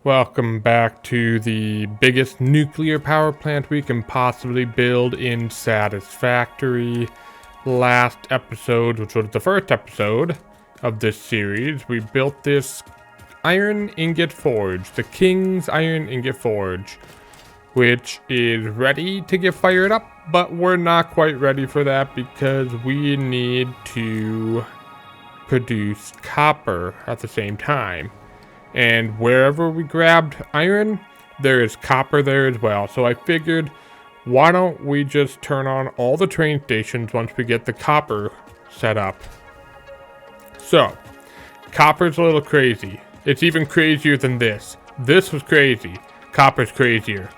Welcome back to the biggest nuclear power plant we can possibly build in Satisfactory. Last episode, which was the first episode of this series, we built this iron ingot forge, the King's Iron Ingot Forge, which is ready to get fired up, but we're not quite ready for that because we need to produce copper at the same time. And wherever we grabbed iron, there is copper there as well. So I figured, why don't we just turn on all the train stations once we get the copper set up? So, copper's a little crazy. It's even crazier than this. This was crazy. Copper's crazier.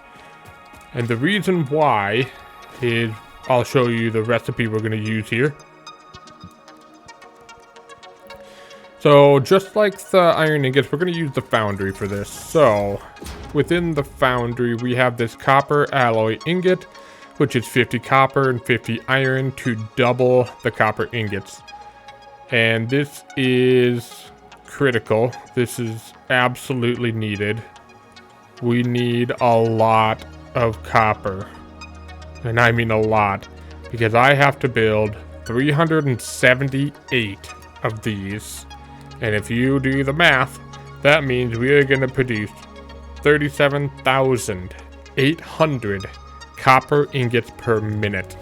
And the reason why is, I'll show you the recipe we're going to use here. So, just like the iron ingots, we're going to use the foundry for this. So, within the foundry, we have this copper alloy ingot, which is 50 copper and 50 iron to double the copper ingots. And this is critical. This is absolutely needed. We need a lot of copper. And I mean a lot, because I have to build 378 of these. And if you do the math, that means we are going to produce 37,800 copper ingots per minute.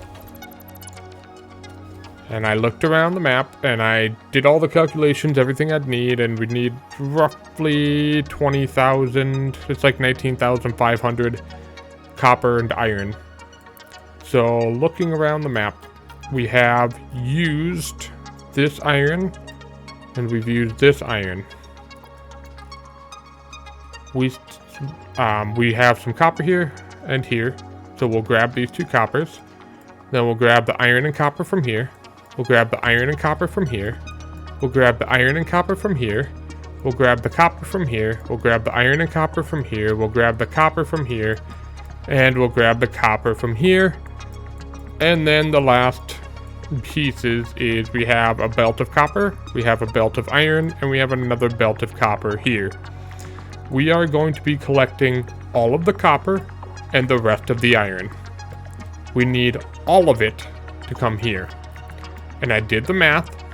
And I looked around the map and I did all the calculations, everything I'd need, and we need roughly 20,000, it's like 19,500 copper and iron. So looking around the map, we have used this iron. And we've used this iron. We have some copper here and here. So we'll grab these two coppers. Then we'll grab the iron and copper from here. We'll grab the iron and copper from here. We'll grab the iron and copper from here. We'll grab the copper from here. We'll grab the iron and copper from here. We'll grab the copper from here. And we'll grab the copper from here. And then the last pieces is we have a belt of copper, we have a belt of iron, and we have another belt of copper here. We are going to be collecting all of the copper and the rest of the iron. We need all of it to come here. And I did the math.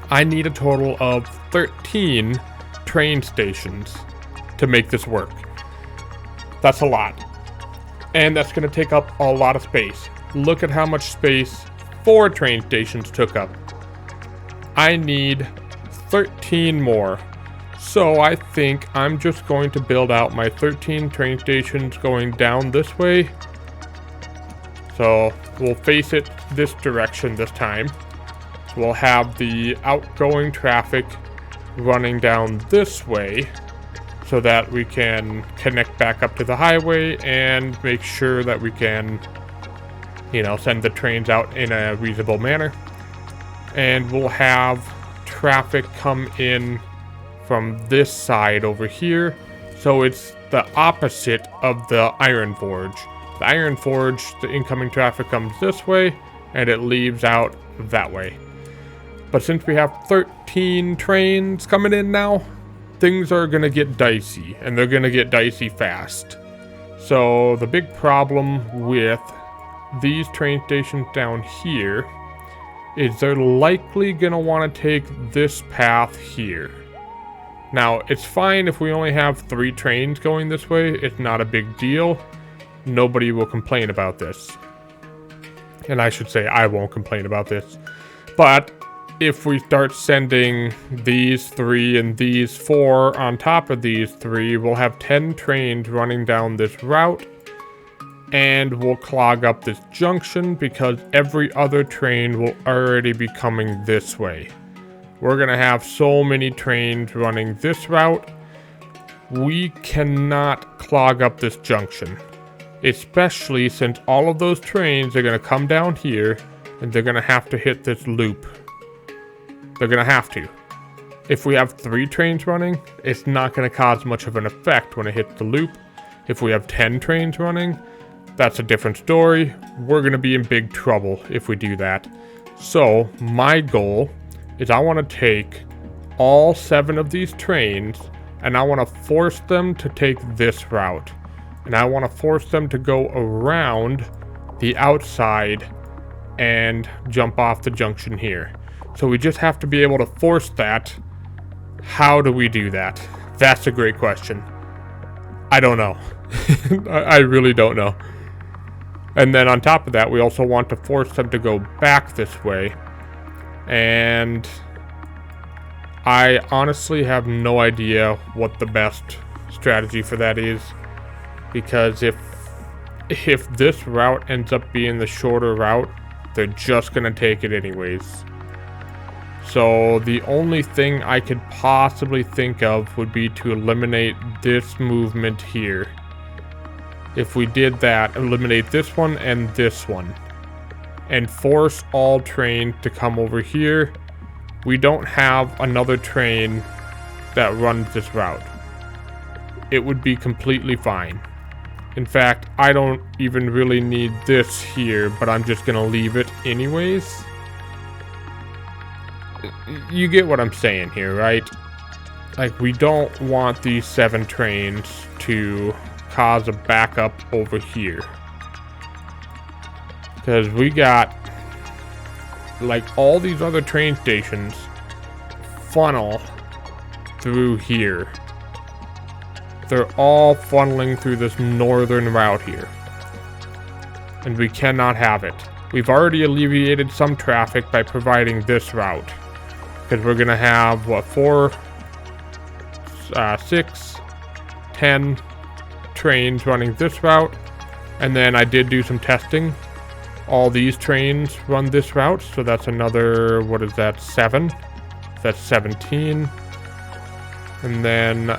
I need a total of 13 train stations to make this work. That's a lot. And that's going to take up a lot of space. Look at how much space 4 train stations took up. I need 13 more. So I think I'm just going to build out my 13 train stations going down this way. So we'll face it this direction this time. We'll have the outgoing traffic running down this way so that we can connect back up to the highway and make sure that we can, send the trains out in a reasonable manner. And we'll have traffic come in from this side over here. So it's the opposite of the iron forge. The iron forge, the incoming traffic comes this way and it leaves out that way. But since we have 13 trains coming in now, things are going to get dicey, and they're going to get dicey fast. So the big problem with these train stations down here is they're likely going to want to take this path here. Now, it's fine if we only have 3 trains going this way. It's not a big deal. Nobody will complain about this. And I should say I won't complain about this. But if we start sending these 3 and these 4 on top of these 3, we'll have 10 trains running down this route. And we'll clog up this junction because every other train will already be coming this way. We're going to have so many trains running this route. We cannot clog up this junction. Especially since all of those trains are going to come down here and they're going to have to hit this loop. They're going to have to. If we have 3 trains running, it's not going to cause much of an effect when it hits the loop. If we have 10 trains running, that's a different story. We're going to be in big trouble if we do that. So my goal is I want to take all 7 of these trains and I want to force them to take this route. And I want to force them to go around the outside and jump off the junction here. So we just have to be able to force that. How do we do that? That's a great question. I don't know. I really don't know. And then on top of that, we also want to force them to go back this way. And I honestly have no idea what the best strategy for that is. Because if this route ends up being the shorter route, they're just going to take it anyways. So the only thing I could possibly think of would be to eliminate this movement here. If we did that, eliminate this one and this one. And force all trains to come over here. We don't have another train that runs this route. It would be completely fine. In fact, I don't even really need this here, but I'm just gonna leave it anyways. You get what I'm saying here, right? Like, we don't want these 7 trains to cause a backup over here. Because we got, like, all these other train stations funnel through here. They're all funneling through this northern route here. And we cannot have it. We've already alleviated some traffic by providing this route. Because we're going to have, what, 4, 6, 10 trains running this route. And then I did do some testing. All these trains run this route. So that's another, what is that, 7? That's 17. And then,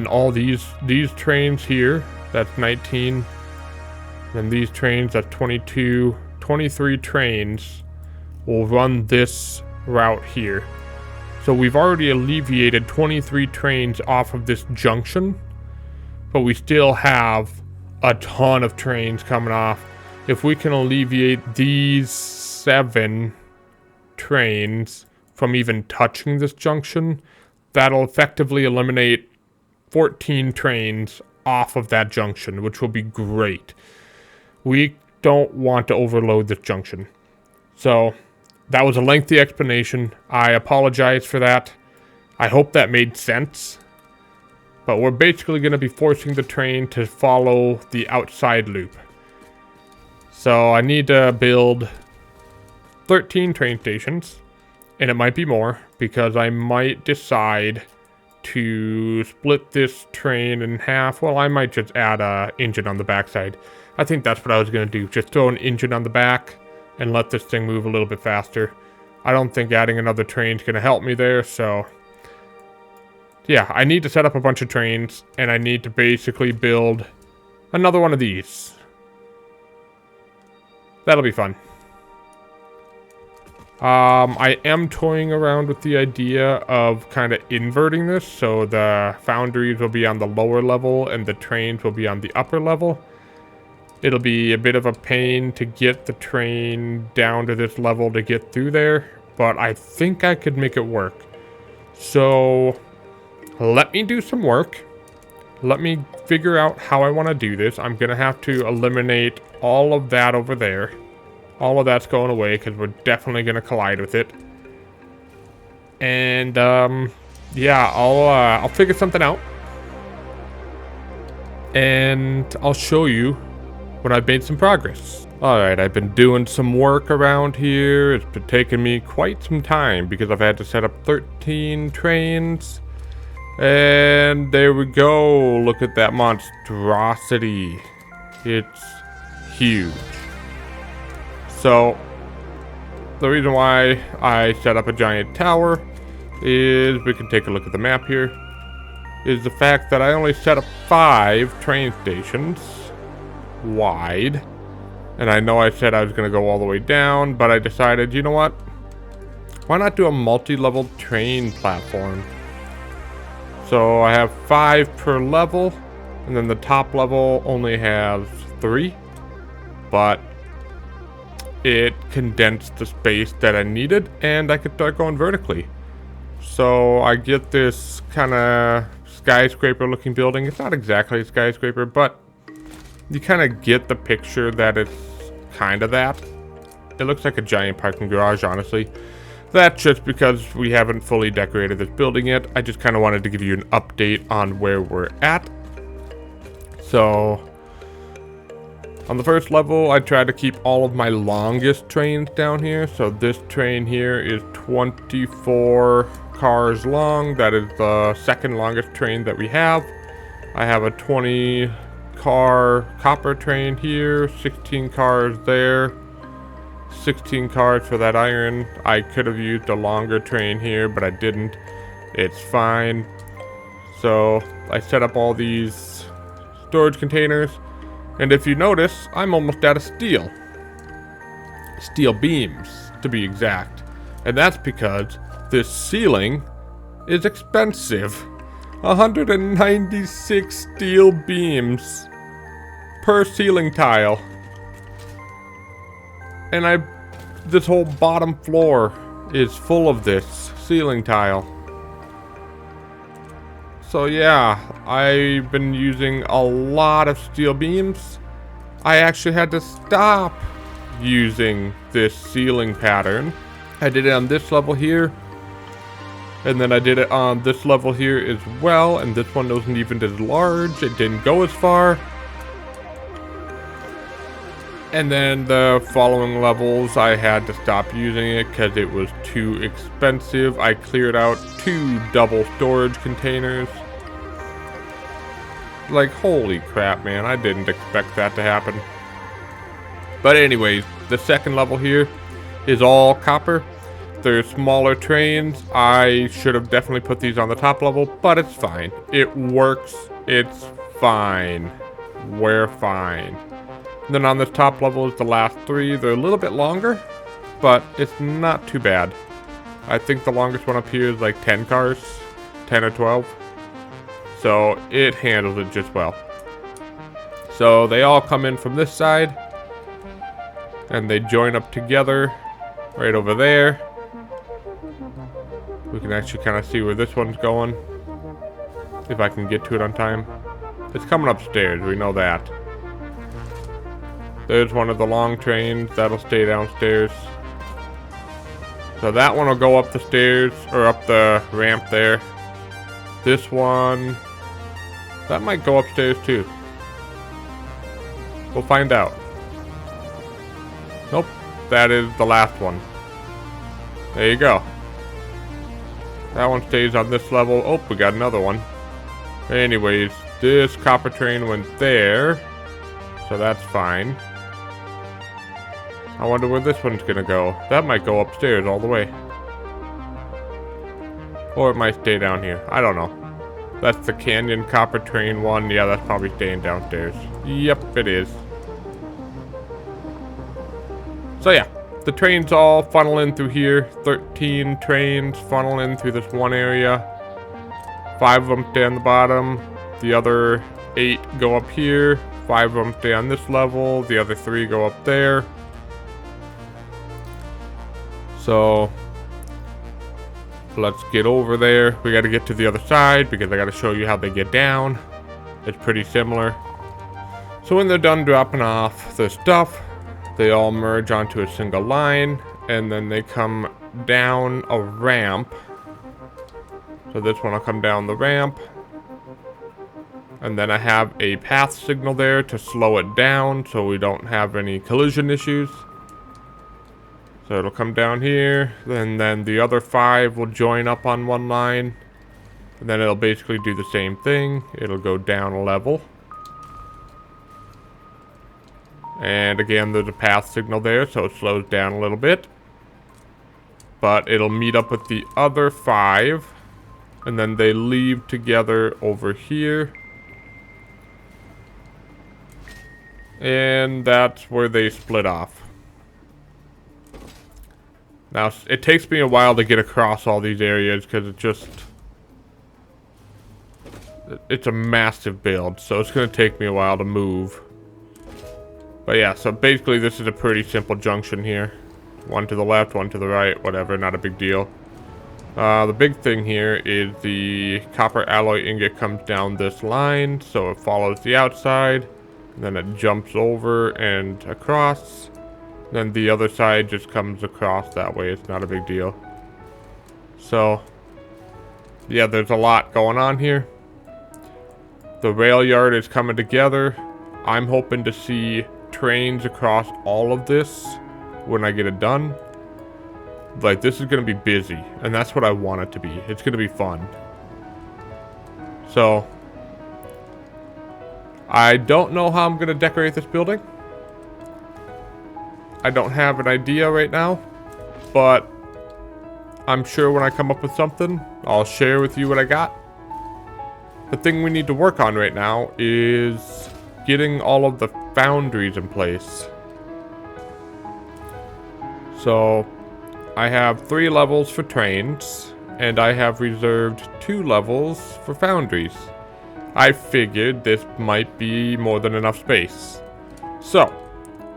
all these trains here, that's 19. And these trains, that's 22, 23 trains will run this route here. So we've already alleviated 23 trains off of this junction, but we still have a ton of trains coming off. If we can alleviate these 7 trains from even touching this junction, that'll effectively eliminate 14 trains off of that junction, which will be great. We don't want to overload this junction. So that was a lengthy explanation. I apologize for that. I hope that made sense. But we're basically going to be forcing the train to follow the outside loop. So I need to build 13 train stations. And it might be more, because I might decide to split this train in half. Well, I might just add an engine on the backside. I think that's what I was going to do. Just throw an engine on the back and let this thing move a little bit faster. I don't think adding another train is going to help me there, so yeah, I need to set up a bunch of trains, and I need to basically build another one of these. That'll be fun. I am toying around with the idea of kind of inverting this, so the foundries will be on the lower level and the trains will be on the upper level. It'll be a bit of a pain to get the train down to this level to get through there, but I think I could make it work. So let me do some work. Let me figure out how I want to do this. I'm going to have to eliminate all of that over there. All of that's going away because we're definitely going to collide with it. And yeah, I'll figure something out. And I'll show you when I've made some progress. Alright, I've been doing some work around here. It's been taking me quite some time because I've had to set up 13 trains. And there we go. Look at that monstrosity. It's huge. So, the reason why I set up a giant tower is, we can take a look at the map here, is the fact that I only set up 5 train stations wide. And I know I said I was going to go all the way down, but I decided, you know what? Why not do a multi-level train platform? So I have 5 per level, and then the top level only has 3. But it condensed the space that I needed, and I could start going vertically. So I get this kind of skyscraper looking building. It's not exactly a skyscraper, but you kind of get the picture that it's kind of that. It looks like a giant parking garage, honestly. That's just because we haven't fully decorated this building yet. I just kind of wanted to give you an update on where we're at. So on the first level, I tried to keep all of my longest trains down here. So this train here is 24 cars long. That is the second longest train that we have. I have a 20 car copper train here, 16 cars there, 16 cars for that iron. I could have used a longer train here, but I didn't. It's fine. So I set up all these storage containers, and if you notice, I'm almost out of steel beams to be exact, and that's because this ceiling is expensive. 196 steel beams per ceiling tile. And this whole bottom floor is full of this ceiling tile. So yeah, I've been using a lot of steel beams. I actually had to stop using this ceiling pattern. I did it on this level here, and then I did it on this level here as well, and this one wasn't even as large. It didn't go as far. And then the following levels, I had to stop using it because it was too expensive. I cleared out 2 double storage containers. Like, holy crap, man. I didn't expect that to happen. But anyways, the second level here is all copper. There's smaller trains. I should have definitely put these on the top level, but it's fine. It works. It's fine. We're fine. And then on this top level is the last 3. They're a little bit longer, but it's not too bad. I think the longest one up here is like 10 cars, 10 or 12. So it handles it just well. So they all come in from this side, and they join up together right over there. We can actually kind of see where this one's going, if I can get to it on time. It's coming upstairs, we know that. There's one of the long trains. That'll stay downstairs. So that one will go up the stairs, or up the ramp there. This one, that might go upstairs too. We'll find out. Nope, that is the last one. There you go. That one stays on this level. Oh, we got another one. Anyways, this copper train went there, so that's fine. I wonder where this one's gonna go. That might go upstairs all the way. Or it might stay down here. I don't know. That's the Canyon Copper Train one. Yeah, that's probably staying downstairs. Yep, it is. So yeah, the trains all funnel in through here. 13 trains funnel in through this one area. 5 of them stay on the bottom. The other 8 go up here. 5 of them stay on this level. The other 3 go up there. So let's get over there. We got to get to the other side because I got to show you how they get down. It's pretty similar. So when they're done dropping off the stuff, they all merge onto a single line, and then they come down a ramp. So this one will come down the ramp, and then I have a path signal there to slow it down so we don't have any collision issues. So it'll come down here, and then the other 5 will join up on one line, and then it'll basically do the same thing. It'll go down a level. And again, there's a path signal there, so it slows down a little bit. But it'll meet up with the other 5, and then they leave together over here. And that's where they split off. Now, it takes me a while to get across all these areas because it's a massive build, so it's going to take me a while to move. But yeah, so basically this is a pretty simple junction here. One to the left, one to the right, whatever, not a big deal. The big thing here is the copper alloy ingot comes down this line, so it follows the outside, and then it jumps over and across. Then the other side just comes across that way. It's not a big deal. So, yeah, there's a lot going on here. The rail yard is coming together. I'm hoping to see trains across all of this when I get it done. Like, this is going to be busy, and that's what I want it to be. It's going to be fun. So, I don't know how I'm going to decorate this building. I don't have an idea right now, but I'm sure when I come up with something, I'll share with you what I got. The thing we need to work on right now is getting all of the foundries in place. So, I have 3 levels for trains, and I have reserved 2 levels for foundries. I figured this might be more than enough space. So,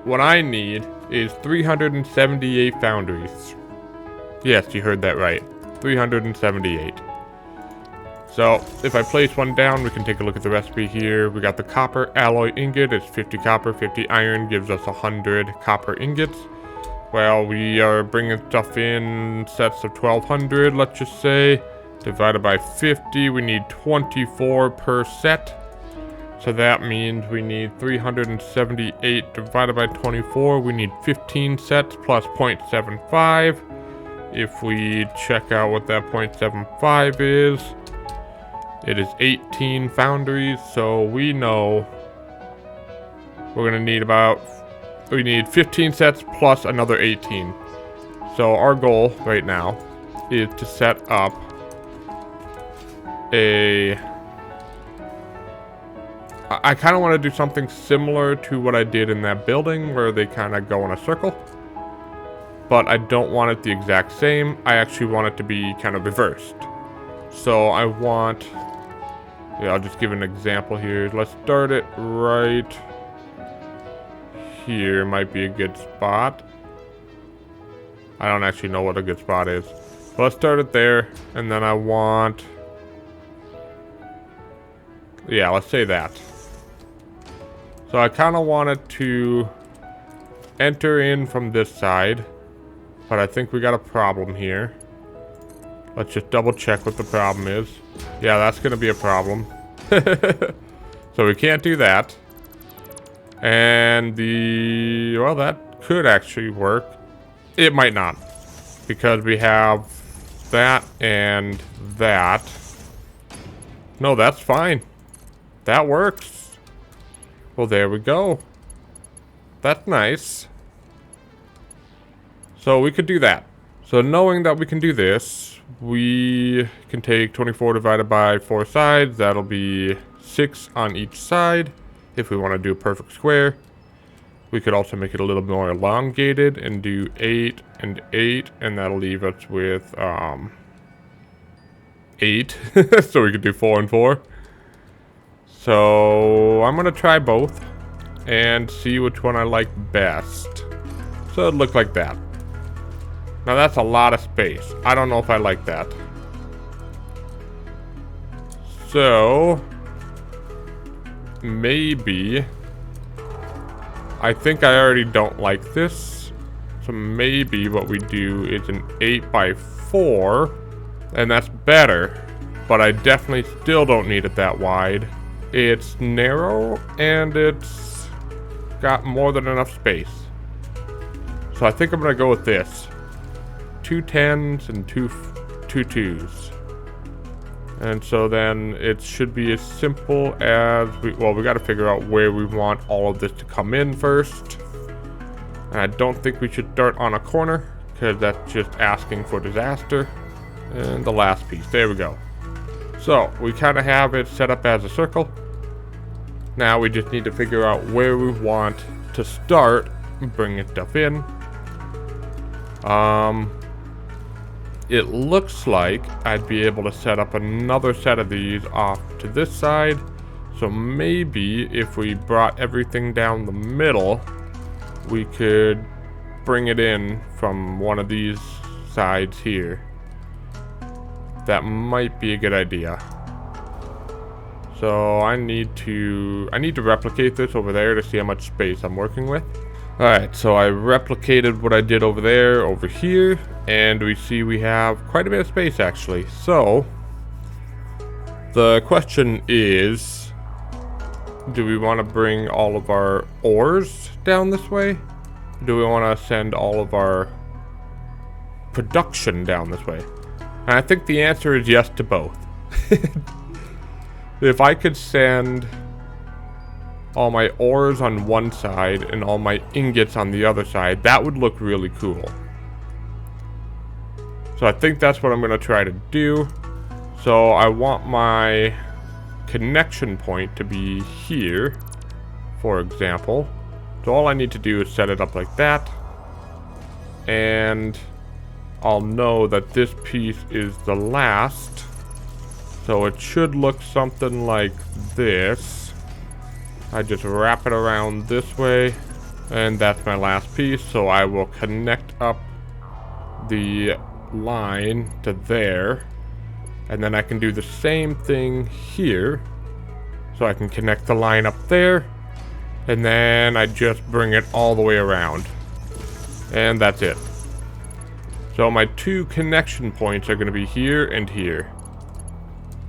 what I need is 378 foundries. Yes, you heard that right. 378. So, if I place one down, we can take a look at the recipe here. We got the copper alloy ingot. It's 50 copper, 50 iron, gives us 100 copper ingots. Well, we are bringing stuff in sets of 1,200, let's just say. Divided by 50, we need 24 per set. So that means we need 378 divided by 24. We need 15 sets plus 0.75. If we check out what that 0.75 is, it is 18 foundries. So we know we're going to need we need 15 sets plus another 18. So our goal right now is to set up I kind of want to do something similar to what I did in that building where they kind of go in a circle. But I don't want it the exact same. I actually want it to be kind of reversed. So I want... Yeah, I'll just give an example here. Let's start it right here. Might be a good spot. I don't actually know what a good spot is. But let's start it there. And then I want... Yeah, let's say that. So I kind of wanted to enter in from this side. But I think we got a problem here. Let's just double check what the problem is. Yeah, that's going to be a problem. So we can't do that. And well, that could actually work. It might not. Because we have that and that. No, that's fine. That works. Well, there we go. That's nice. So we could do that. So knowing that we can do this, we can take 24 divided by 4 sides. That'll be 6 on each side. If we want to do a perfect square. We could also make it a little more elongated and do 8 and 8. And that'll leave us with 8. So we could do 4 and 4. So I'm going to try both and see which one I like best. So it looked like that. Now that's a lot of space. I don't know if I like that. So maybe I think I already don't like this. So maybe what we do is an 8 by 4, and that's better. But I definitely still don't need it that wide. It's narrow and it's got more than enough space. So I think I'm gonna go with this. 2 10s and 2 2s. And so then it should be as simple as we got to figure out where we want all of this to come in first. And I don't think we should start on a corner because that's just asking for disaster. And the last piece, there we go. So we kind of have it set up as a circle. Now we just need to figure out where we want to start bringing stuff in. It looks like I'd be able to set up another set of these off to this side. So maybe if we brought everything down the middle, we could bring it in from one of these sides here. That might be a good idea. So I need to replicate this over there to see how much space I'm working with. Alright, so I replicated what I did over there, over here, and we see we have quite a bit of space actually. So the question is, do we want to bring all of our ores down this way? Do we want to send all of our production down this way? And I think the answer is yes to both. If I could send all my ores on one side and all my ingots on the other side, that would look really cool. So I think that's what I'm going to try to do. So I want my connection point to be here, for example. So all I need to do is set it up like that. And I'll know that this piece is the last. So it should look something like this. I just wrap it around this way. And that's my last piece. So I will connect up the line to there. And then I can do the same thing here. So I can connect the line up there. And then I just bring it all the way around. And that's it. So my two connection points are going to be here and here.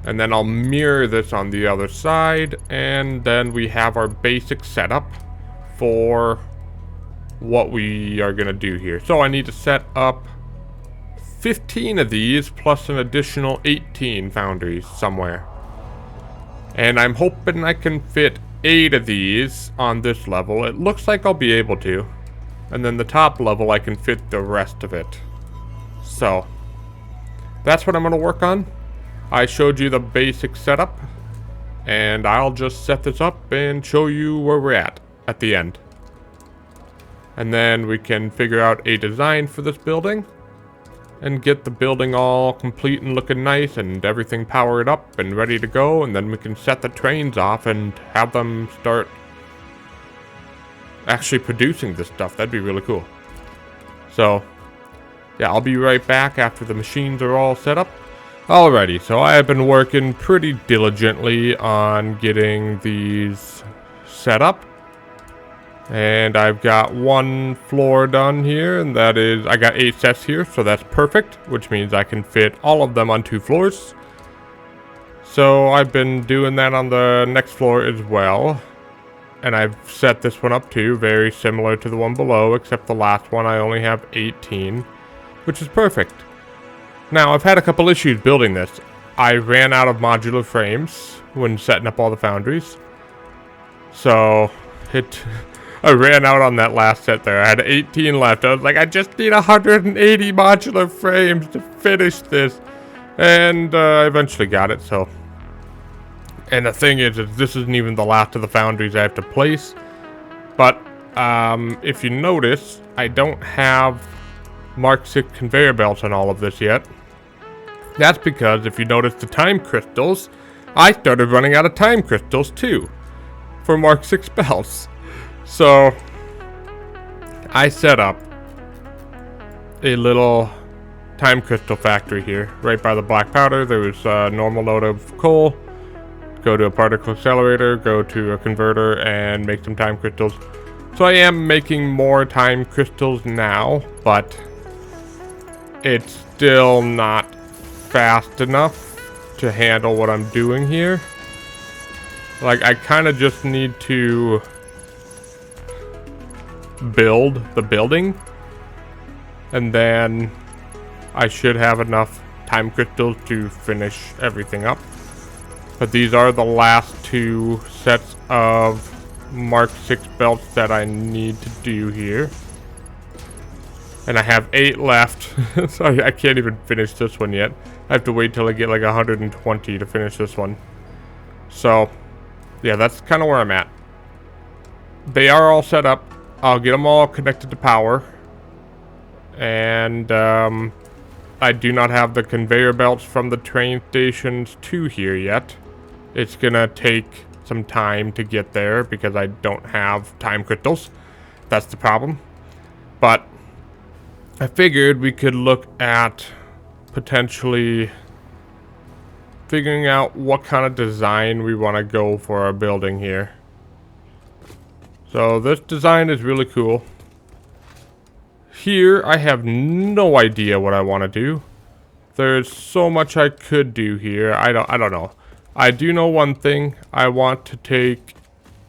And then I'll mirror this on the other side. And then we have our basic setup for what we are going to do here. So I need to set up 15 of these plus an additional 18 foundries somewhere. And I'm hoping I can fit 8 of these on this level. It looks like I'll be able to. And then the top level I can fit the rest of it. So that's what I'm going to work on. I showed you the basic setup. And I'll just set this up and show you where we're at the end. And then we can figure out a design for this building. And get the building all complete and looking nice and everything powered up and ready to go. And then we can set the trains off and have them start actually producing this stuff. That'd be really cool. So, yeah, I'll be right back after the machines are all set up. Alrighty, so I have been working pretty diligently on getting these set up. And I've got one floor done here, and that is, I got 8 sets here, so that's perfect, which means I can fit all of them on 2 floors. So I've been doing that on the next floor as well. And I've set this one up too, very similar to the one below, except the last one I only have 18, which is perfect. Now, I've had a couple issues building this. I ran out of modular frames when setting up all the foundries. So, I ran out on that last set there. I had 18 left. I was like, I just need 180 modular frames to finish this. And I eventually got it, so. And the thing is this isn't even the last of the foundries I have to place. But if you notice, I don't have Mark 6 conveyor belts on all of this yet. That's because if you notice the time crystals, I started running out of time crystals too for Mark 6 belts. So, I set up a little time crystal factory here, right by the black powder. There was a normal load of coal. Go to a particle accelerator, go to a converter, and make some time crystals. So I am making more time crystals now, but it's still not fast enough to handle what I'm doing here. Like, I kind of just need to build the building, and then I should have enough time crystals to finish everything up. But these are the last 2 sets of Mark 6 belts that I need to do here. And I have 8 left. So I can't even finish this one yet. I have to wait till I get like 120 to finish this one. So, yeah, that's kind of where I'm at. They are all set up. I'll get them all connected to power. And I do not have the conveyor belts from the train stations to here yet. It's gonna take some time to get there because I don't have time crystals. That's the problem. But I figured we could look at potentially figuring out what kind of design we want to go for our building here. So this design is really cool. Here I have no idea what I want to do. There's so much I could do here. I don't know. I do know one thing. I want to take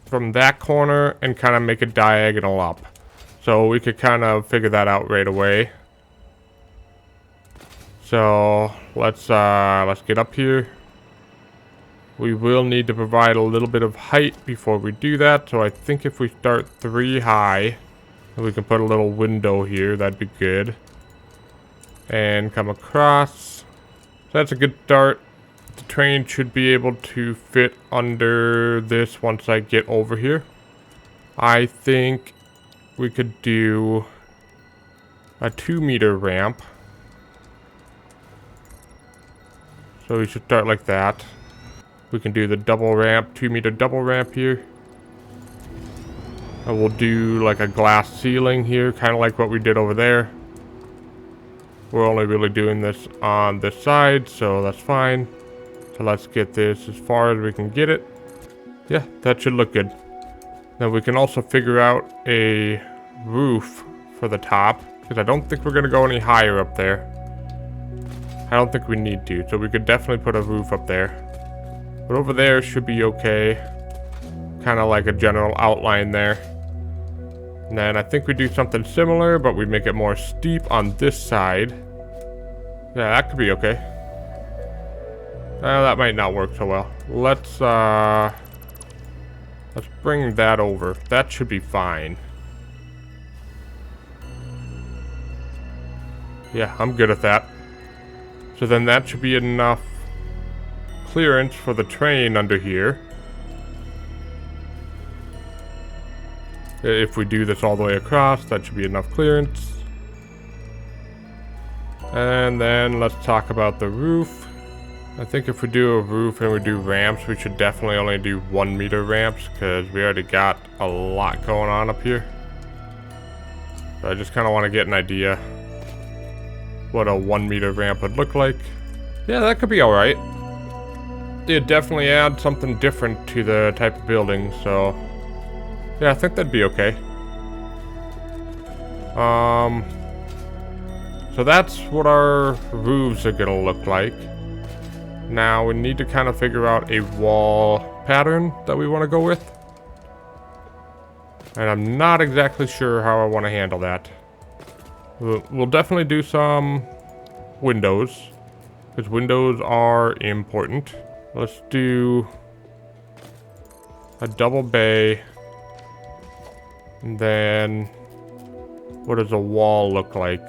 from that corner and kind of make a diagonal up. So we could kind of figure that out right away. So let's get up here. We will need to provide a little bit of height before we do that. So I think if we start 3 high, we can put a little window here. That'd be good. And come across. So that's a good start. The train should be able to fit under this once I get over here. I think we could do a 2-meter ramp. So we should start like that. We can do the double ramp, 2-meter double ramp here. And we'll do like a glass ceiling here, kind of like what we did over there. We're only really doing this on this side, so that's fine. So let's get this as far as we can get it. Yeah, that should look good. Then we can also figure out a roof for the top, because I don't think we're going to go any higher up there. I don't think we need to, so we could definitely put a roof up there. But over there should be okay. Kind of like a general outline there. And then I think we do something similar, but we make it more steep on this side. Yeah, that could be okay. That might not work so well. Let's bring that over. That should be fine. Yeah, I'm good at that. So then that should be enough clearance for the train under here. If we do this all the way across, that should be enough clearance. And then let's talk about the roof. I think if we do a roof and we do ramps, we should definitely only do 1-meter ramps because we already got a lot going on up here. So I just kind of want to get an idea what a 1-meter ramp would look like. Yeah, that could be alright. It definitely adds something different to the type of building, so yeah, I think that'd be okay. So that's what our roofs are gonna look like. Now we need to kind of figure out a wall pattern that we want to go with. And I'm not exactly sure how I want to handle that. We'll definitely do some windows, because windows are important. Let's do a double bay. And then what does a wall look like?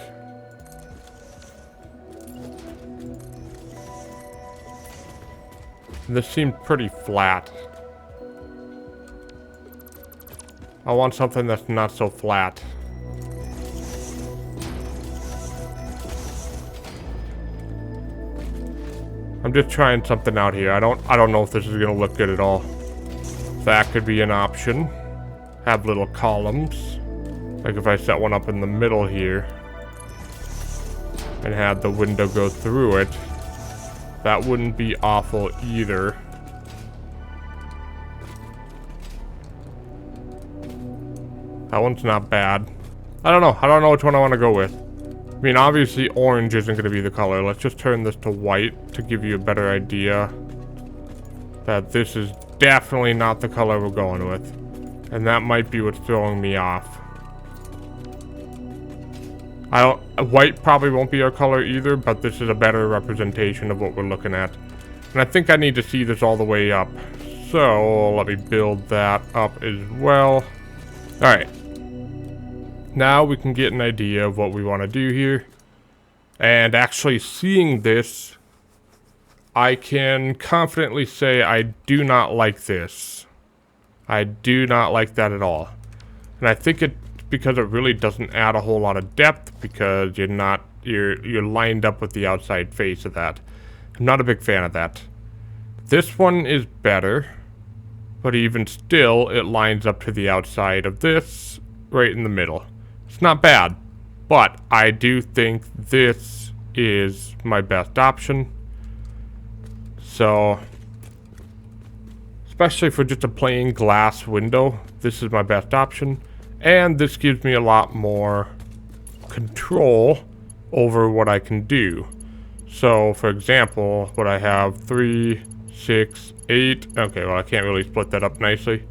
This seemed pretty flat. I want something that's not so flat. I'm just trying something out here. I don't know if this is gonna look good at all. That could be an option. Have little columns. Like if I set one up in the middle here and had the window go through it. That wouldn't be awful either. That one's not bad. I don't know which one I want to go with. I mean, obviously orange isn't going to be the color. Let's just turn this to white to give you a better idea that this is definitely not the color we're going with. And that might be what's throwing me off. White probably won't be our color either, but this is a better representation of what we're looking at. And I think I need to see this all the way up. So let me build that up as well. Alright. Now we can get an idea of what we want to do here. And actually seeing this, I can confidently say I do not like this. I do not like that at all. And I think it's because it really doesn't add a whole lot of depth because you're lined up with the outside face of that. I'm not a big fan of that. This one is better. But even still, it lines up to the outside of this, right in the middle. It's not bad, but I do think this is my best option. So, especially for just a plain glass window, this is my best option. And this gives me a lot more control over what I can do. So, for example, what I have 3, 6, 8. Okay, well, I can't really split that up nicely.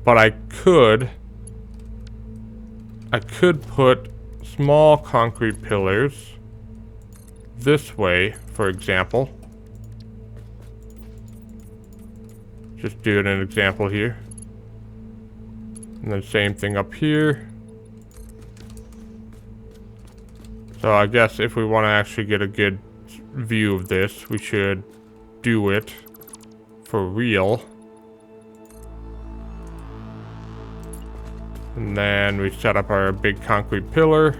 But I could put small concrete pillars this way, for example. Just doing an example here. And then same thing up here. So I guess if we want to actually get a good view of this, we should do it for real. And then we set up our big concrete pillar.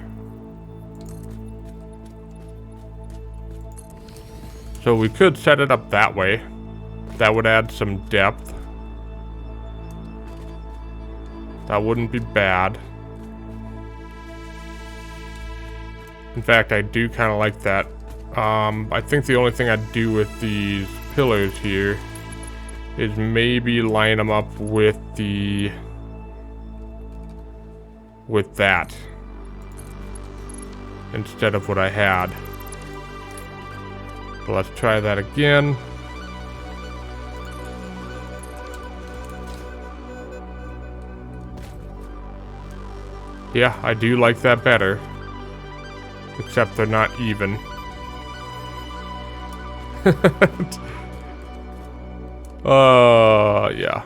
So we could set it up that way. That would add some depth. That wouldn't be bad. In fact, I do kind of like that. I think the only thing I'd do with these pillars here is maybe line them up with that instead of what I had. So let's try that again. Yeah, I do like that better. Except they're not even. Yeah.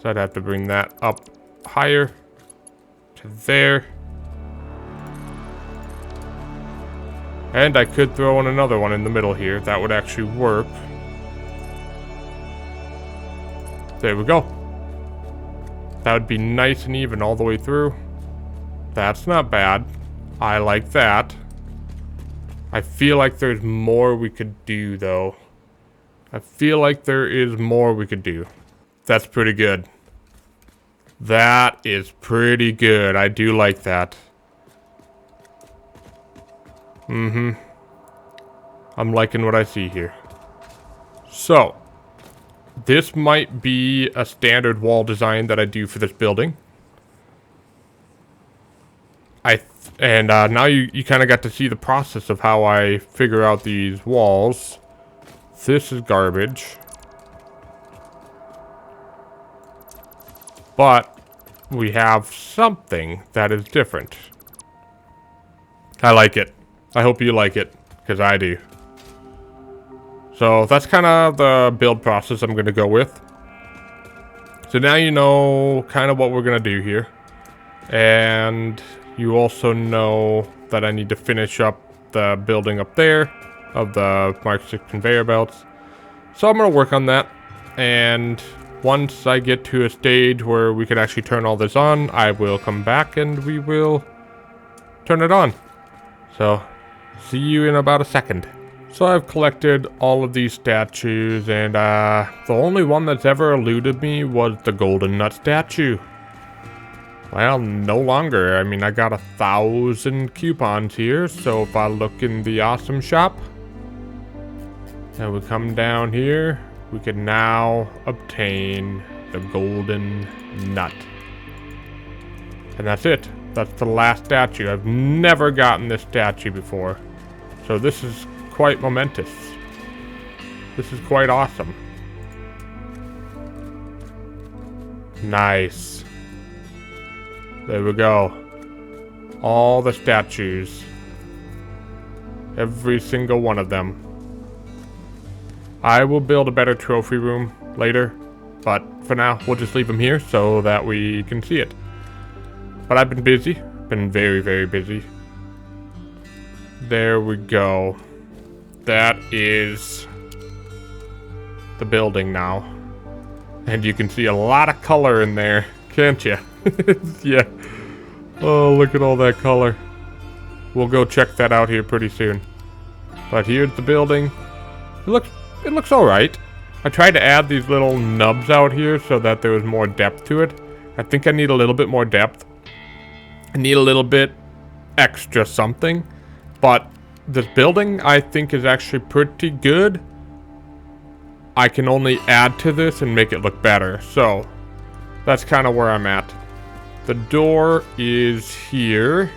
So I'd have to bring that up higher to there. And I could throw in another one in the middle here. That would actually work. There we go. That would be nice and even all the way through. That's not bad. I like that. I feel like there's more we could do, though. I feel like there is more we could do. That's pretty good. That is pretty good. I do like that. I'm liking what I see here. So, this might be a standard wall design that I do for this building. Now you kind of got to see the process of how I figure out these walls. This is garbage. But we have something that is different. I like it. I hope you like it, because I do. So that's kind of the build process I'm going to go with. So now you know kind of what we're going to do here. And you also know that I need to finish up the building up there of the Mark 6 conveyor belts. So I'm going to work on that. And once I get to a stage where we can actually turn all this on, I will come back and we will turn it on. So, see you in about a second. So I've collected all of these statues, and the only one that's ever eluded me was the golden nut statue. Well, no longer. I mean, I got 1,000 coupons here, so if I look in the awesome shop, and we come down here, we can now obtain the golden nut. And that's it. That's the last statue. I've never gotten this statue before. So this is quite momentous. This is quite awesome. Nice. There we go. All the statues. Every single one of them. I will build a better trophy room later, but for now, we'll just leave them here so that we can see it. But I've been busy. Been very, very busy. There we go. That is the building now. And you can see a lot of color in there, can't you? Yeah. Oh, look at all that color. We'll go check that out here pretty soon. But here's the building. It looks all right. I tried to add these little nubs out here so that there was more depth to it. I think I need a little bit more depth. I need a little bit extra something. But this building, I think, is actually pretty good. I can only add to this and make it look better. So, that's kind of where I'm at. The door is here.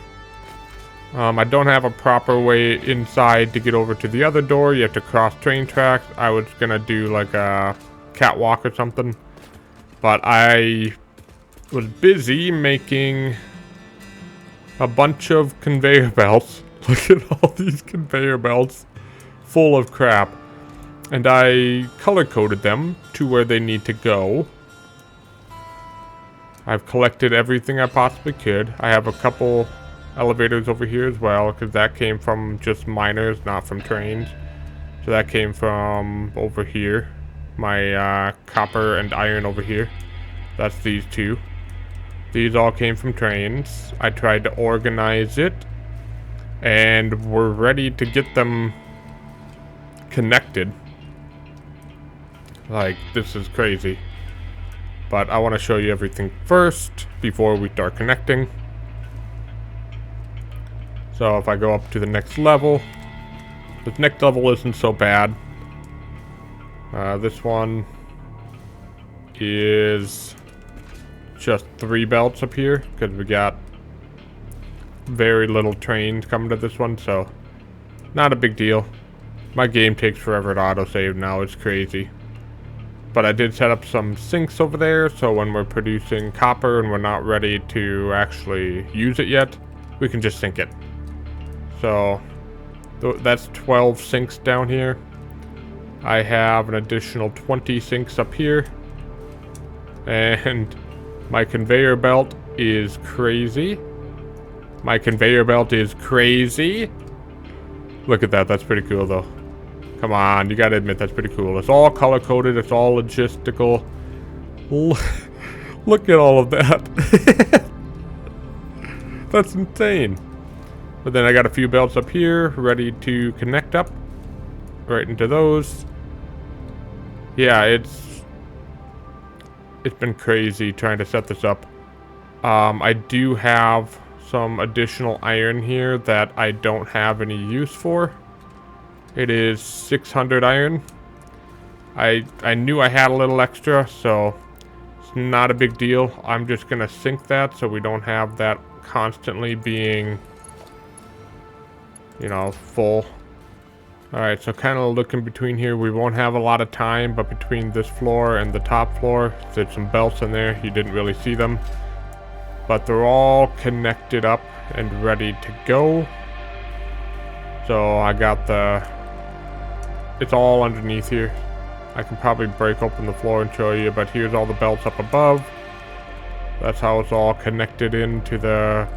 I don't have a proper way inside to get over to the other door. You have to cross train tracks. I was gonna do like a catwalk or something. But I was busy making a bunch of conveyor belts. Look at all these conveyor belts full of crap. And I color-coded them to where they need to go. I've collected everything I possibly could. I have a couple elevators over here as well, because that came from just miners, not from trains. So that came from over here. My copper and iron over here. That's these two. These all came from trains. I tried to organize it, and we're ready to get them connected. Like, this is crazy. But I want to show you everything first before we start connecting. So if I go up to the next level, this next level isn't so bad. This one is just 3 belts up here because we got very little trains coming to this one, so not a big deal. My game takes forever to autosave now, it's crazy. But I did set up some sinks over there, so when we're producing copper and we're not ready to actually use it yet, we can just sink it. So that's 12 sinks down here. I have an additional 20 sinks up here. And my conveyor belt is crazy. My conveyor belt is crazy. Look at that, that's pretty cool though. Come on, you gotta admit that's pretty cool. It's all color-coded, it's all logistical. Look at all of that. That's insane. But then I got a few belts up here, ready to connect up. Right into those. Yeah, it's been crazy trying to set this up. I do have some additional iron here that I don't have any use for. It is 600 iron. I knew I had a little extra, so it's not a big deal. I'm just gonna sink that so we don't have that constantly being, you know, full. Alright, so kind of looking between here. We won't have a lot of time, but between this floor and the top floor, there's some belts in there. You didn't really see them. But they're all connected up and ready to go. So I got the... It's all underneath here. I can probably break open the floor and show you, but here's all the belts up above. That's how it's all connected into the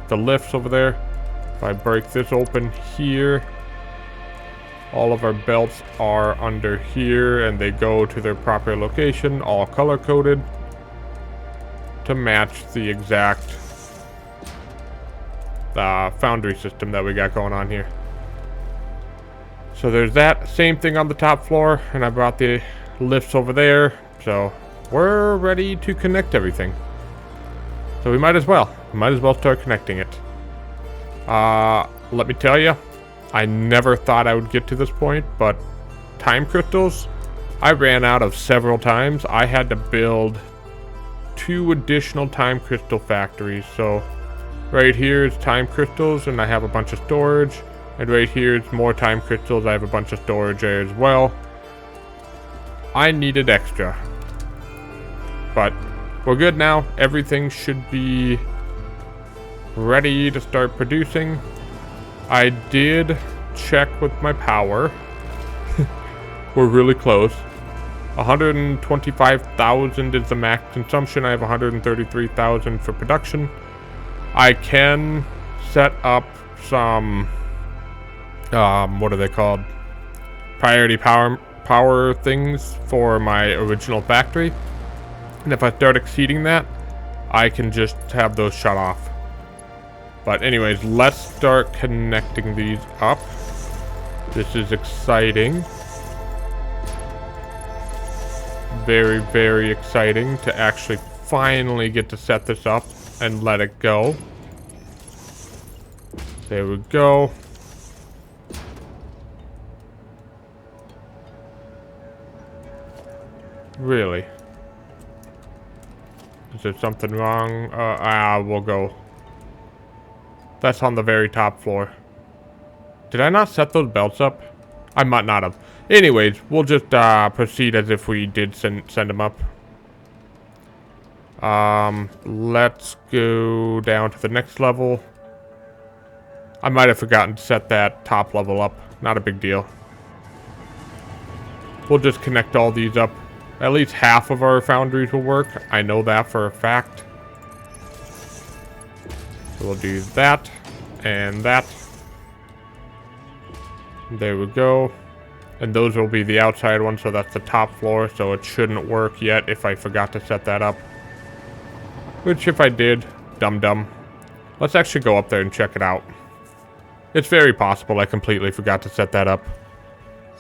lifts over there. If I break this open here, all of our belts are under here and they go to their proper location, all color coded to match the exact foundry system that we got going on here. So there's that same thing on the top floor, and I brought the lifts over there, so we're ready to connect everything. So we might as well start connecting it. Let me tell you, I never thought I would get to this point, but time crystals, I ran out of several times. I had to build 2 additional time crystal factories. So right here is time crystals, and I have a bunch of storage. And right here is more time crystals. I have a bunch of storage there as well. I needed extra. But we're good now. Everything should be ready to start producing. I did check with my power. We're really close. 125,000 is the max consumption. I have 133,000 for production. I can set up some what are they called? Priority power things for my original factory. And if I start exceeding that, I can just have those shut off. But anyways, let's start connecting these up. This is exciting. very, very exciting to actually finally get to set this up and let it go. There we go. Really? Is there something wrong? We'll go. That's on the very top floor. Did I not set those belts up? I might not have. Anyways, we'll just proceed as if we did send them up. Let's go down to the next level. I might have forgotten to set that top level up. Not a big deal. We'll just connect all these up. At least half of our foundries will work. I know that for a fact. So we'll do that and that. There we go. And those will be the outside ones, so that's the top floor, so it shouldn't work yet if I forgot to set that up. Which, if I did, dum-dum. Let's actually go up there and check it out. It's very possible I completely forgot to set that up.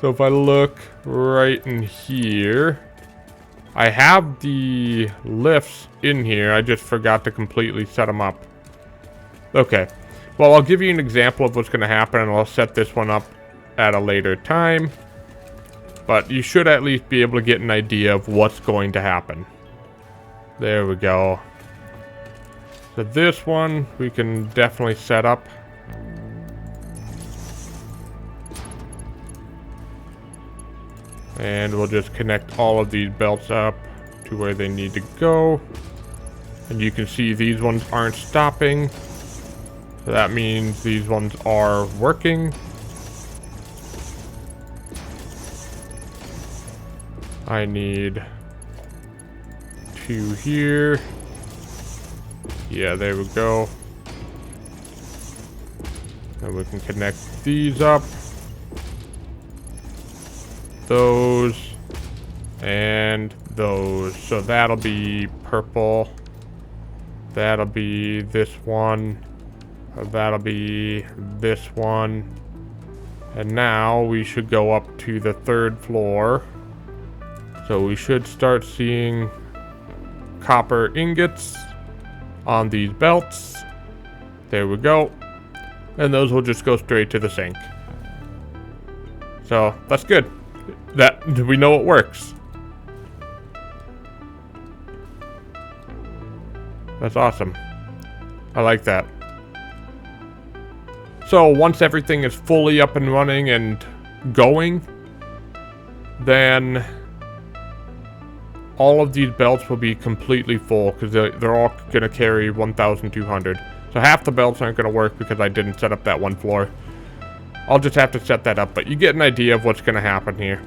So if I look right in here, I have the lifts in here. I just forgot to completely set them up. Okay. Well, I'll give you an example of what's going to happen, and I'll set this one up at a later time. But you should at least be able to get an idea of what's going to happen. There we go. So this one, we can definitely set up. And we'll just connect all of these belts up to where they need to go. And you can see these ones aren't stopping. So that means these ones are working. I need 2 here. Yeah, there we go. And we can connect these up. Those. And those. So that'll be purple. That'll be this one. That'll be this one. And now we should go up to the 3rd floor. So we should start seeing copper ingots on these belts. There we go. And those will just go straight to the sink. So that's good. That we know it works. That's awesome. I like that. So once everything is fully up and running and going, then all of these belts will be completely full because they're all going to carry 1,200. So half the belts aren't going to work because I didn't set up that one floor. I'll just have to set that up, but you get an idea of what's going to happen here.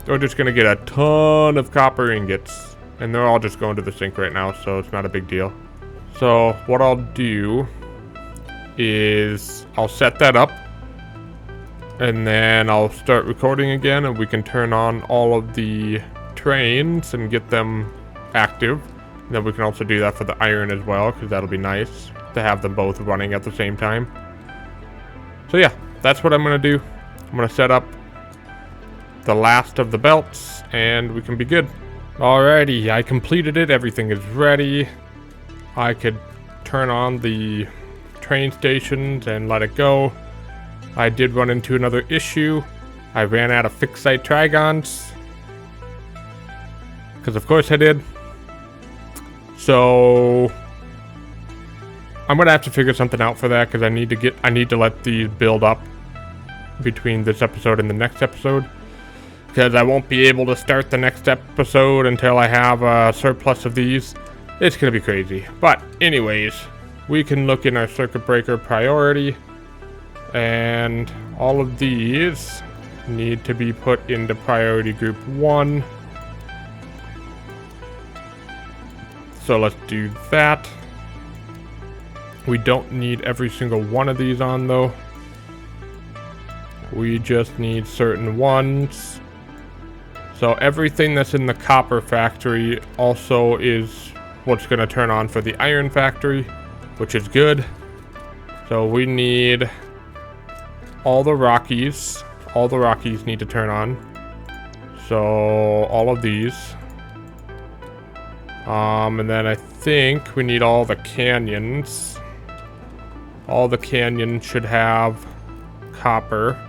They're just going to get a ton of copper ingots, and they're all just going to the sink right now, so it's not a big deal. So what I'll do is I'll set that up, and then I'll start recording again, and we can turn on all of the trains and get them active. And then we can also do that for the iron as well, because that'll be nice to have them both running at the same time. So yeah, that's what I'm going to do. I'm going to set up the last of the belts, and we can be good. Alrighty, I completed it. Everything is ready. I could turn on the train stations and let it go. I did run into another issue. I ran out of fixed site trigons. Because of course I did. So I'm gonna have to figure something out for that, because I need to let these build up between this episode and the next episode. Because I won't be able to start the next episode until I have a surplus of these. It's gonna be crazy. But anyways, we can look in our circuit breaker priority, and all of these need to be put into priority group 1. So let's do that. We don't need every single one of these on though. We just need certain ones. So everything that's in the copper factory also is what's going to turn on for the iron factory, which is good. So we need all the Rockies. All the Rockies need to turn on. So all of these. And then I think we need all the canyons. All the canyons should have copper.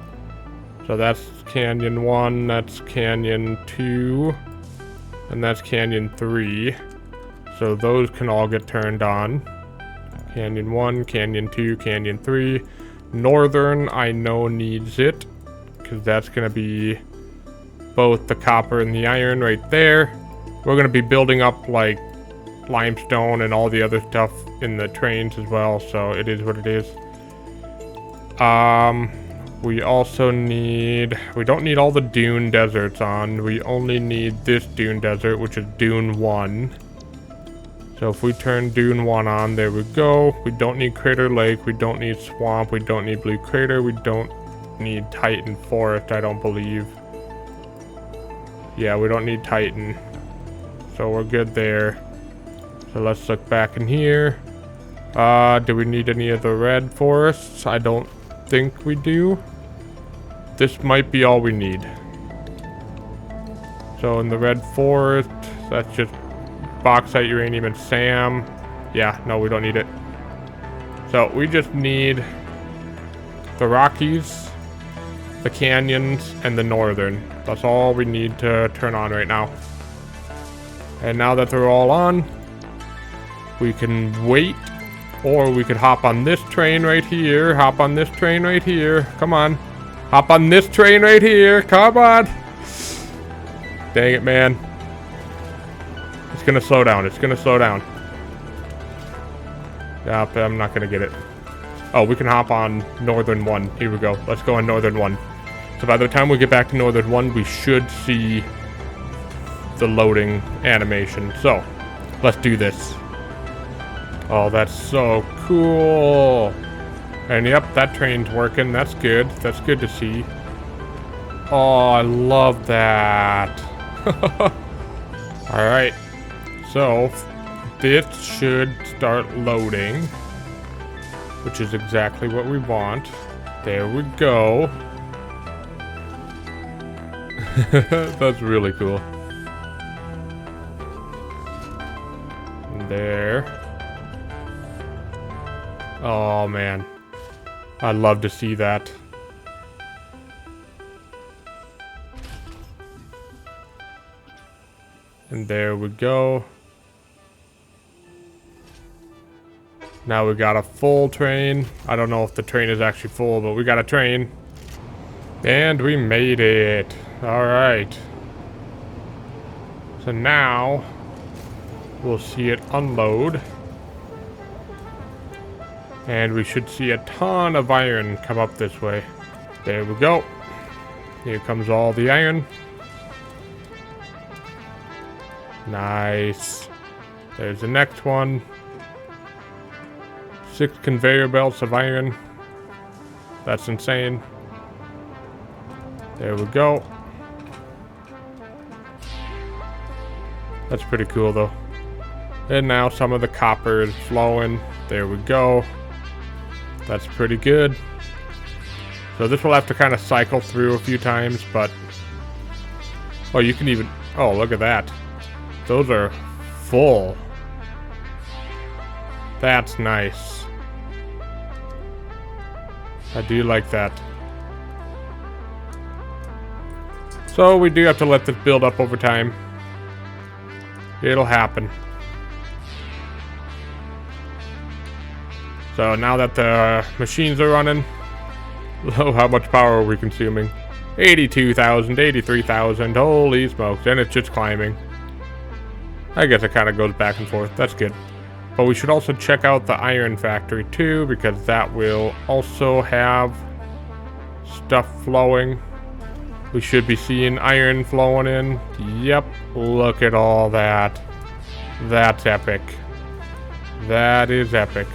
So that's canyon 1, that's canyon 2, and that's canyon 3. So those can all get turned on. Canyon 1, canyon 2, canyon 3. Northern, I know, needs it, because that's going to be both the copper and the iron right there. We're going to be building up like limestone and all the other stuff in the trains as well, so it is what it is. We also need, we don't need all the dune deserts on. We only need this dune desert, which is dune 1. So if we turn dune 1 on, there we go. We don't need crater lake, we don't need swamp, we don't need blue crater, we don't need titan forest, I don't believe. Yeah, we don't need titan. So we're good there. So let's look back in here. Do we need any of the red forests? I don't think we do. This might be all we need. So in the red forest, that's just bauxite, uranium, and SAM. Yeah, no, we don't need it. So we just need the Rockies, the canyons, and the northern. That's all we need to turn on right now. And now that they're all on, we can wait, or we could hop on this train right here. Hop on this train right here. Come on. Hop on this train right here. Come on. Dang it, man. It's gonna slow down. It's gonna slow down. Yep, I'm not gonna get it. Oh, we can hop on Northern 1. Here we go. Let's go on Northern 1. So by the time we get back to Northern 1, we should see the loading animation. So, let's do this. Oh, that's so cool. And yep, that train's working. That's good. That's good to see. Oh, I love that. Alright. So, this should start loading, which is exactly what we want. There we go. That's really cool. And there. Oh, man. I'd love to see that. And there we go. Now we got a full train. I don't know if the train is actually full, but we got a train. And we made it. Alright. So now we'll see it unload. And we should see a ton of iron come up this way. There we go. Here comes all the iron. Nice. There's the next one. 6 conveyor belts of iron. That's insane. There we go. That's pretty cool though. And now some of the copper is flowing. There we go. That's pretty good. So this will have to kind of cycle through a few times, but... Oh, you can even... Oh, look at that. Those are full. That's nice. I do like that. So we do have to let this build up over time. It'll happen. So now that the machines are running, oh, how much power are we consuming? 82,000, 83,000, holy smokes, and it's just climbing. I guess it kind of goes back and forth, that's good. But we should also check out the iron factory too, because that will also have stuff flowing. We should be seeing iron flowing in. Yep, look at all that. That's epic. That is epic.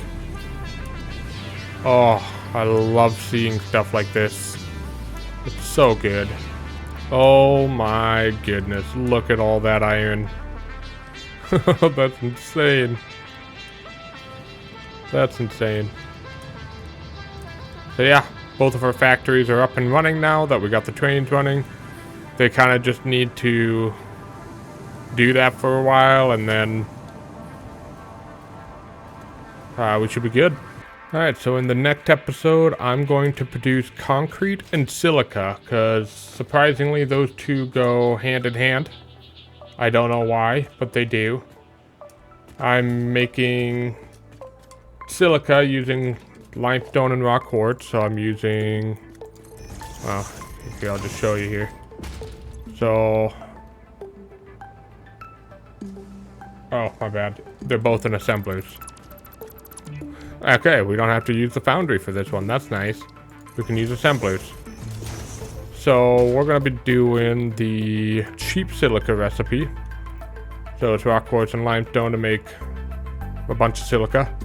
Oh, I love seeing stuff like this. It's so good. Oh my goodness, look at all that iron. That's insane. That's insane. So yeah, both of our factories are up and running now that we got the trains running. They kind of just need to do that for a while, and then we should be good. Alright, so in the next episode, I'm going to produce concrete and silica, because surprisingly, those two go hand in hand. I don't know why, but they do. I'm making silica using limestone and rock quartz, so I'm using... well, here, I'll just show you here. So... oh, my bad. They're both in assemblers. Okay, we don't have to use the foundry for this one. That's nice. We can use assemblers. So we're going to be doing the cheap silica recipe. So it's rock quartz and limestone to make a bunch of silica.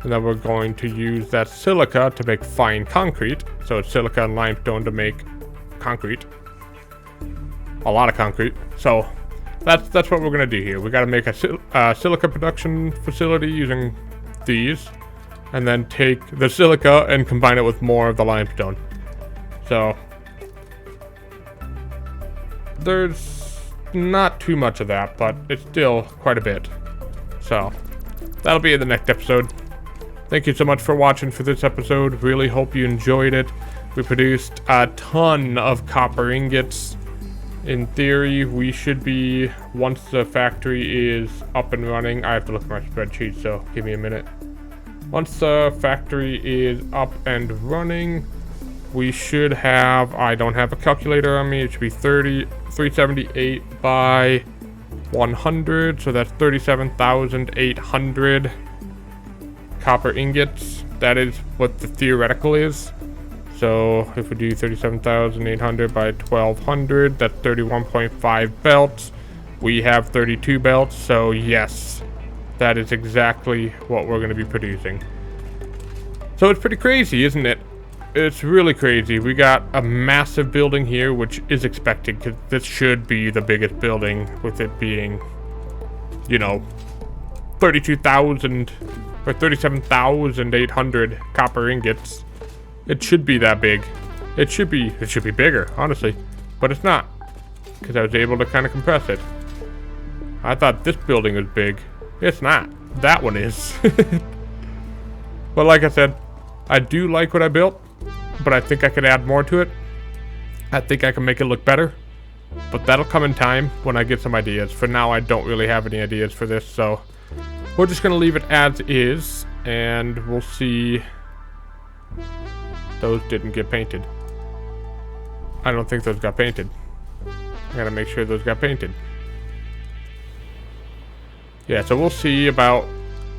And then we're going to use that silica to make fine concrete. So it's silica and limestone to make concrete. A lot of concrete. So that's what we're going to do here. We got to make a silica production facility using these. And then take the silica and combine it with more of the limestone. So there's not too much of that, but it's still quite a bit. So that'll be in the next episode. Thank you so much for watching for this episode. Really hope you enjoyed it. We produced a ton of copper ingots. In theory, we should be, once the factory is up and running, I have to look at my spreadsheet, so give me a minute. Once the factory is up and running, we should have, I don't have a calculator on me, it should be 378 by 100, so that's 37,800 copper ingots. That is what the theoretical is. So if we do 37,800 by 1,200, that's 31.5 belts. We have 32 belts, so yes. That is exactly what we're going to be producing. So it's pretty crazy, isn't it? It's really crazy. We got a massive building here, which is expected, because this should be the biggest building, with it being, you know, 32,000 or 37,800 copper ingots. It should be that big. It should be bigger, honestly. But it's not, because I was able to kind of compress it. I thought this building was big. It's not. That one is. But like I said, I do like what I built, but I think I could add more to it. I think I can make it look better, but that'll come in time when I get some ideas. For now, I don't really have any ideas for this, so we're just going to leave it as is, and we'll see. Those didn't get painted. I don't think those got painted. I gotta make sure those got painted. Yeah, so we'll see about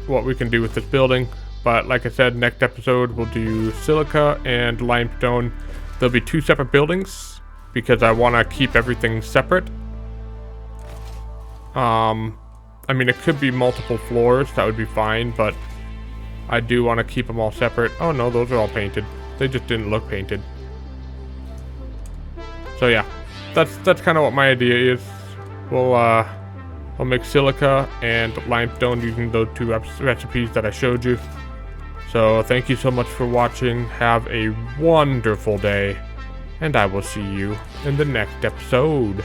what we can do with this building. But like I said, next episode we'll do silica and limestone. There'll be two separate buildings because I want to keep everything separate. I mean, it could be multiple floors. That would be fine, but I do want to keep them all separate. Oh no, those are all painted. They just didn't look painted. So yeah, that's kind of what my idea is. I'll make silica and limestone using those two recipes that I showed you. So thank you so much for watching. Have a wonderful day, and I will see you in the next episode.